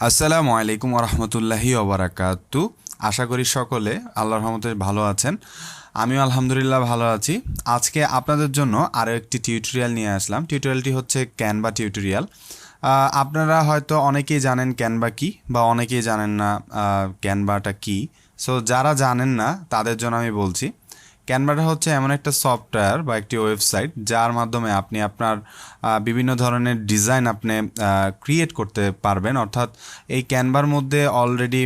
আসসালামু আলাইকুম ওরহমতুল্লাহি ওবরাকাতু। আশা করি সকলে আল্লাহর রহমতে ভালো আছেন। আমিও আলহামদুলিল্লাহ ভালো আছি। আজকে আপনাদের জন্য আরও একটি টিউটোরিয়াল নিয়ে আসলাম। টিউটোরিয়ালটি হচ্ছে ক্যানভা টিউটোরিয়াল। আপনারা হয়তো অনেকেই জানেন ক্যানভা কী, বা অনেকেই জানেন না ক্যানভাটা কী। সো যারা জানেন না তাদের জন্য আমি বলছি, ক্যানভাটা হচ্ছে এমন একটা সফটওয়্যার বা একটি ওয়েবসাইট যার মাধ্যমে আপনি আপনার বিভিন্ন ধরনের ডিজাইন আপনি ক্রিয়েট করতে পারবেন। অর্থাৎ এই ক্যানভার মধ্যে অলরেডি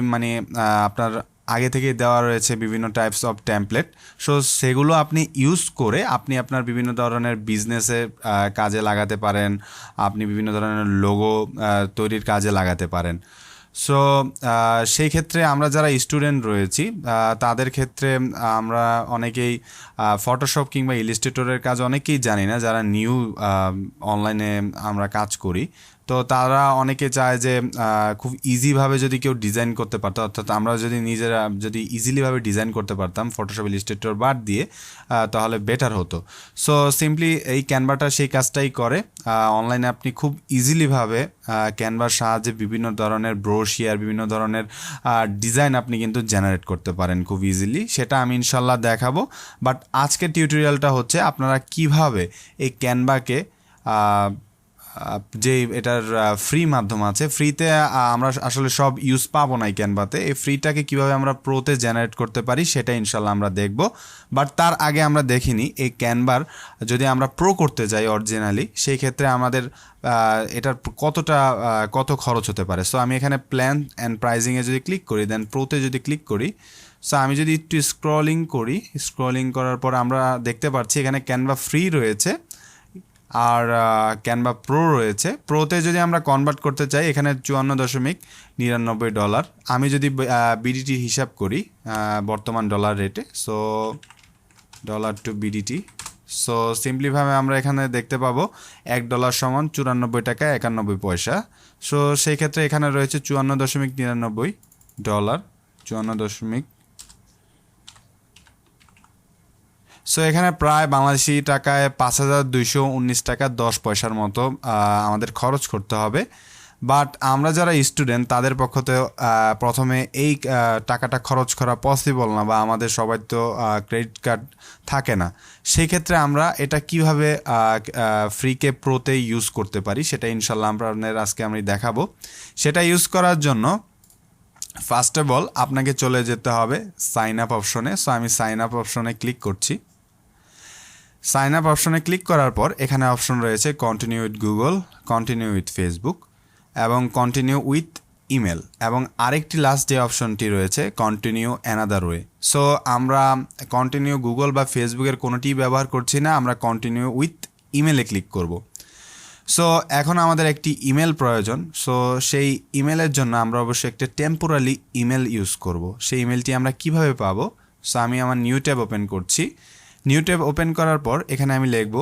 আপনার আগে থেকে দেওয়া রয়েছে বিভিন্ন টাইপস অফ টেমপ্লেট। সো সেগুলো আপনি ইউজ করে আপনি আপনার বিভিন্ন ধরনের বিজনেসে কাজে লাগাতে পারেন, আপনি বিভিন্ন ধরনের লোগো তৈরির কাজে লাগাতে পারেন। সো সেই ক্ষেত্রে আমরা যারা স্টুডেন্ট রয়েছি তাদের ক্ষেত্রে আমরা অনেকেই ফটোশপ কিংবা ইলাস্ট্রেটরের কাজ অনেকেই জানি না, যারা নিউ অনলাইনে আমরা কাজ করি। তো তারা অনেকে চায় যে খুব ইজিভাবে যদি কেউ ডিজাইন করতে পারতো, অর্থাৎ আমরা যদি নিজেরা যদি ইজিলিভাবে ডিজাইন করতে পারতাম ফটোশপ ইলাস্ট্রেটর বাদ দিয়ে, তাহলে বেটার হতো। সো সিম্পলি এই ক্যানভাটা সেই কাজটাই করে। অনলাইনে আপনি খুব ইজিলিভাবে ক্যানভার সাহায্যে বিভিন্ন ধরনের ব্রোশিয়ার, বিভিন্ন ধরনের ডিজাইন আপনি কিন্তু জেনারেট করতে পারেন খুব ইজিলি। সেটা আমি ইনশাল্লাহ দেখাবো। বাট আজকের টিউটোরিয়ালটা হচ্ছে আপনারা কিভাবে এই ক্যানভাকে যে এটার ফ্রি মাধ্যম আছে, ফ্রিতে আমরা আসলে সব ইউজ পাবো না এই ক্যানভাতে, এই ফ্রিটাকে কীভাবে আমরা প্রোতে জেনারেট করতে পারি সেটা ইনশাল্লাহ আমরা দেখব। বাট তার আগে আমরা দেখিনি এই ক্যানভার যদি আমরা প্রো করতে যাই অরিজিনালি, সেই ক্ষেত্রে আমাদের এটার কত খরচ হতে পারে। সো আমি এখানে প্ল্যান অ্যান্ড প্রাইজিংয়ে যদি ক্লিক করি, দেন প্রোতে যদি ক্লিক করি, সো আমি যদি একটু স্ক্রলিং করার পর আমরা দেখতে পাচ্ছি এখানে ক্যানভা ফ্রি রয়েছে আর ক্যানভা প্রো রয়েছে। প্রোতে যদি আমরা কনভার্ট করতে চাই এখানে $54.99। আমি যদি বিডিটি হিসাব করি বর্তমান ডলার রেটে, so dollar to BDT, so সিম্পলিভাবে আমরা এখানে দেখতে পাবো $1 সমান $94.91। সো সেই ক্ষেত্রে এখানে রয়েছে $54.99, 54. সো এখানে প্রায় বাংলাদেশি টাকায় 5,219 টাকা 10 পয়সার মতো আমাদের খরচ করতে হবে। বাট আমরা যারা স্টুডেন্ট তাদের পক্ষতে প্রথমে এই টাকাটা খরচ করা পসিবল না, বা আমাদের সবাই তো ক্রেডিট কার্ড থাকে না। সেই ক্ষেত্রে আমরা এটা কিভাবে ফ্রিকে প্রোতে ইউজ করতে পারি সেটা ইনশাল্লাহ আপনাদের আজকে আমি দেখাবো। সেটা ইউজ করার জন্য ফার্স্ট অফ অল আপনাকে চলে যেতে হবে সাইন আপ অপশনে। সো আমি সাইন আপ অপশনে ক্লিক করছি। সাইন আপ অপশনে ক্লিক করার পর এখানে অপশন রয়েছে continue with Google, continue with Facebook এবং কন্টিনিউ উইথ ইমেল, এবং আরেকটি লাস্ট যে অপশনটি রয়েছে কন্টিনিউ অ্যানাদার ওয়ে। সো আমরা কন্টিনিউ গুগল বা ফেসবুকের কোনোটি ব্যবহার করছি না, আমরা কন্টিনিউ উইথ ইমেলে ক্লিক করব। সো এখন আমাদের একটি ইমেল প্রয়োজন। সো সেই ইমেলের জন্য আমরা অবশ্যই একটা টেম্পোরারি ইমেল ইউজ করব। সেই ইমেলটি আমরা কিভাবে পাবো? সো আমি আমার নিউ ট্যাব ওপেন করছি। নিউ ট্যাব ওপেন করার পর এখানে আমি লিখব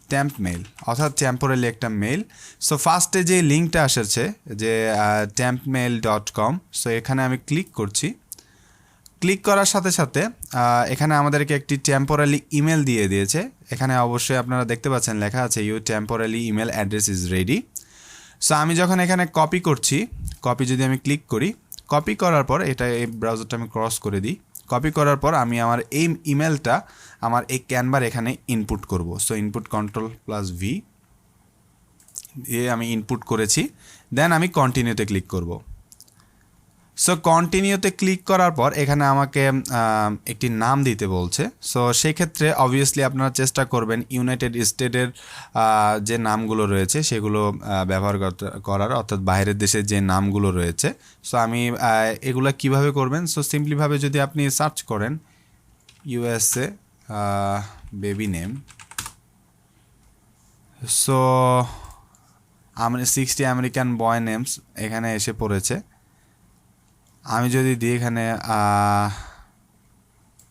টেম্প মেল, অর্থাৎ টেম্পোরারি একটা মেল। সো ফার্স্টে যে লিঙ্কটা এসেছে যে tempmail.com, সো এখানে আমি ক্লিক করছি। ক্লিক করার সাথে সাথে এখানে আমাদেরকে একটি টেম্পোরারি ইমেল দিয়ে দিয়েছে। এখানে অবশ্যই আপনারা দেখতে পাচ্ছেন লেখা আছে you temporary email address is ready. So আমি যখন এখানে কপি করছি, কপি যদি আমি ক্লিক করি, কপি করার পর এই ব্রাউজারটা আমি ক্রস করে দিই। কপি করার পর আমি আমার এই ইমেলটা আমার এই ক্যানভার এখানে ইনপুট করব। সো ইনপুট Ctrl+V দিয়ে আমি ইনপুট করেছি। দেন আমি কন্টিনিউতে ক্লিক করব। সো কন্টিনিউতে ক্লিক করার পর এখানে আমাকে একটি নাম দিতে বলছে। সো সেই ক্ষেত্রে অবভিয়াসলি আপনারা চেষ্টা করবেন ইউনাইটেড স্টেটের যে নামগুলো রয়েছে সেগুলো ব্যবহার করার, অর্থাৎ বাইরের দেশের যে নামগুলো রয়েছে। সো আমি এগুলো কিভাবে করবেন? সো সিম্পলিভাবে যদি আপনি সার্চ করেন USA baby name, so 60 American boy names এখানে এসে পড়েছে। আমি যদি দিই এখানে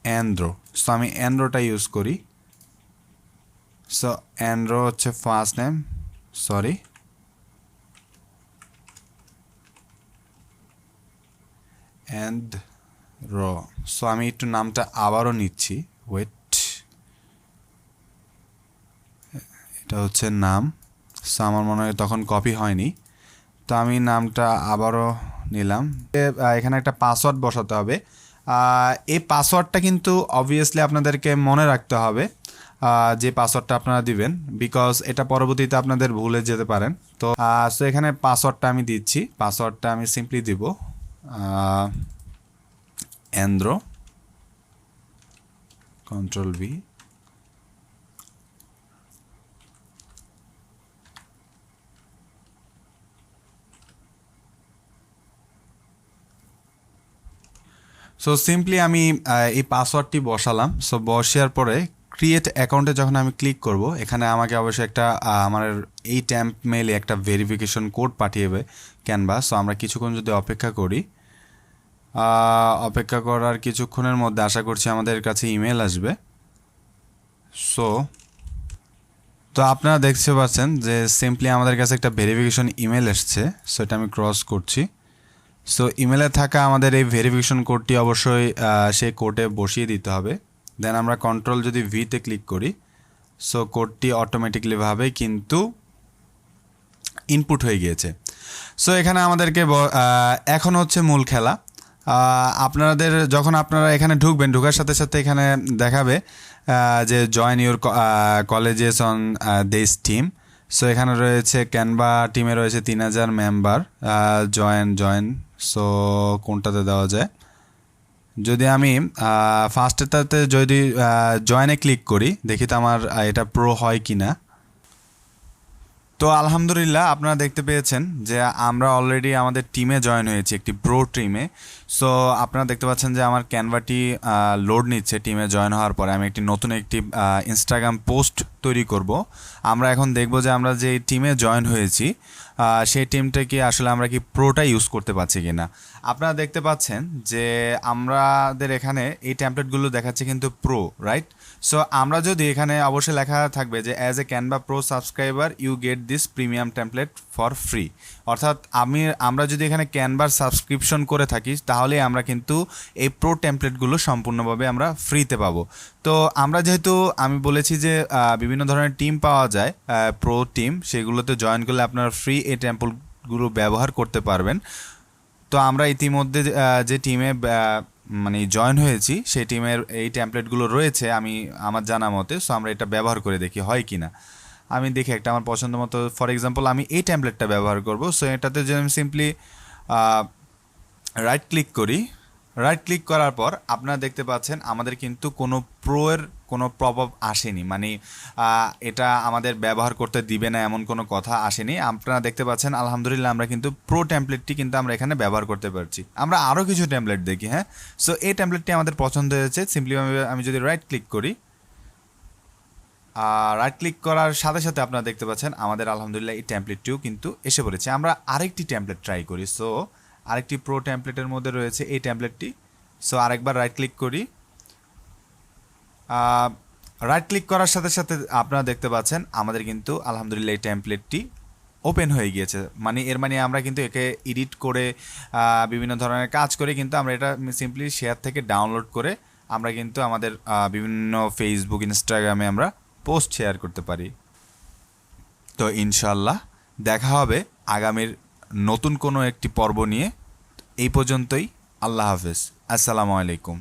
অ্যান্ড্রো, সো আমি অ্যান্ড্রোটা ইউজ করি। সো অ্যান্ড্রো হচ্ছে ফার্স্ট নেম, অ্যান্ড্রো। সো আমি একটু নামটা আবারও নিচ্ছি, ওয়েট, এটা হচ্ছে নাম। সো আমার মনে হয় তখন কপি হয়নি, তো আমি নামটা আবারও নিলাম। এখানে একটা পাসওয়ার্ড বসাতে হবে। এই পাসওয়ার্ডটা কিন্তু অবভিয়াসলি আপনাদেরকে মনে রাখতে হবে, যে পাসওয়ার্ডটা আপনারা দিবেন, বিকজ এটা পরবর্তীতে আপনাদের ভুলে যেতে পারেন। তো সো এখানে পাসওয়ার্ডটা আমি দিচ্ছি। পাসওয়ার্ডটা আমি সিম্পলি দিব এন্দ্র, Ctrl V। সো সিম্পলি আমি এই পাসওয়ার্ডটি বসালাম। সো বসার পরে ক্রিয়েট অ্যাকাউন্টে যখন আমি ক্লিক করব, এখানে আমাকে অবশ্যই একটা আমার এই ট্যাম্প মেইলে একটা ভেরিফিকেশন কোড পাঠিয়েবে ক্যানভা। সো আমরা কিছুক্ষণ যদি অপেক্ষা করি, অপেক্ষা করার কিছুক্ষণের মধ্যে আশা করছি আমাদের কাছে ইমেল আসবে। সো তো আপনারা দেখতে পাচ্ছেন যে সিম্পলি আমাদের কাছে একটা ভেরিফিকেশন ইমেল এসছে। সো এটা আমি ক্রস করছি। সো ইমেলে থাকা আমাদের এই ভেরিফিকেশন কোডটি অবশ্যই সেই কোডে বসিয়ে দিতে হবে। দেন আমরা কন্ট্রোল যদি ভিতে ক্লিক করি, সো কোডটি অটোমেটিকলিভাবে কিন্তু ইনপুট হয়ে গিয়েছে। সো এখানে আমাদেরকে এখন হচ্ছে মূল খেলা। আপনাদের যখন আপনারা এখানে ঢুকবেন, ঢোকার সাথে সাথে এখানে দেখাবে যে join your colleges on this team. So এখানে রয়েছে ক্যানভা টিমে রয়েছে 3000 মেম্বার, জয়েন। সো কোনটাতে দেওয়া যায়? যদি আমি ফার্স্টেরটাতে যদি জয়েনে ক্লিক করি, দেখি তো আমার এটা প্রো হয় কি না। তো আলহামদুলিল্লাহ আপনারা দেখতে পেয়েছেন যে আমরা অলরেডি আমাদের টিমে জয়েন হয়েছি, একটি প্রো টিমে। সো আপনারা দেখতে পাচ্ছেন যে আমার ক্যানভাটি লোড নিচ্ছে। টিমে জয়েন হওয়ার পরে আমি নতুন একটি ইনস্টাগ্রাম পোস্ট তৈরি করব। আমরা এখন দেখব যে আমরা যে টিমে জয়েন হয়েছি সেই টিমটা কি আসলে আমরা কি প্রোটা ইউজ করতে পারছি কিনা। আপনারা দেখতে পাচ্ছেন যে আমাদের এখানে এই ট্যাম্পলেটগুলো দেখাচ্ছে কিন্তু প্রো, রাইট? সো আমরা যদি এখানে অবশ্যই লেখা থাকবে যে as a Canva pro subscriber you get this premium template for free. অর্থাৎ আমরা যদি এখানে ক্যানভার সাবস্ক্রিপশন করে থাকি, তাহলে আমরা কিন্তু এই প্রো টেমপ্লেটগুলো সম্পূর্ণভাবে আমরা ফ্রিতে পাবো। তো আমরা যেহেতু আমি বলেছি যে বিভিন্ন ধরনের টিম পাওয়া যায়, প্রো টিম, সেগুলোতে জয়েন করলে আপনারা ফ্রি এই টেমপ্লেটগুলো ব্যবহার করতে পারবেন। তো আমরা ইতিমধ্যে যে টিমে মানে জয়েন হয়েছি সেই টিমের এই টেমপ্লেটগুলো রয়েছে আমার জানা মতে। সো আমরা এটা ব্যবহার করে দেখি হয় কি না। আমি দেখি একটা আমার পছন্দ মতো, ফর এক্সাম্পল আমি এই টেমপ্লেটটা ব্যবহার করব। সো এটাতে যদি আমি সিম্পলি রাইট ক্লিক করি, রাইট ক্লিক করার পর আপনারা দেখতে পাচ্ছেন আমাদের কিন্তু কোনো প্রোয়ের কোনো প্রভাব আসেনি, মানে এটা আমাদের ব্যবহার করতে দিবে না এমন কোনো কথা আসেনি। আপনারা দেখতে পাচ্ছেন আলহামদুলিল্লাহ আমরা কিন্তু প্রো টেমপ্লেটটি কিন্তু আমরা এখানে ব্যবহার করতে পারছি। আমরা আরও কিছু টেমপ্লেট দেখি। হ্যাঁ, সো এই টেমপ্লেটটি আমাদের পছন্দ হয়েছে। সিম্পলি আমি যদি রাইট ক্লিক করি, রাইট ক্লিক করার সাথে সাথে আপনারা দেখতে পাচ্ছেন আমাদের আলহামদুলিল্লাহ এই টেমপ্লেটটিও কিন্তু এসে পড়েছে। আমরা আরেকটি টেমপ্লেট ট্রাই করি। সো আরেকটি প্রো টেমপ্লেটের মধ্যে রয়েছে এই টেমপ্লেটটি। সো আরেকবার রাইট ক্লিক করি। রাইট ক্লিক করার সাথে সাথে আপনারা দেখতে পাচ্ছেন আমাদের কিন্তু আলহামদুলিল্লাহ এই টেমপ্লেটটি ওপেন হয়ে গিয়েছে। মানে এর মানে আমরা কিন্তু একে এডিট করে বিভিন্ন ধরনের কাজ করে কিন্তু আমরা এটা সিম্পলি শেয়ার থেকে ডাউনলোড করে আমরা কিন্তু আমাদের বিভিন্ন ফেসবুক, ইনস্টাগ্রামে আমরা পোস্ট শেয়ার করতে পারি। তো ইনশাল্লাহ দেখা হবে আগামীর নতুন কোনো একটি পর্ব নিয়ে। এই পর্যন্তই, আল্লাহ হাফেজ, আসসালামু আলাইকুম।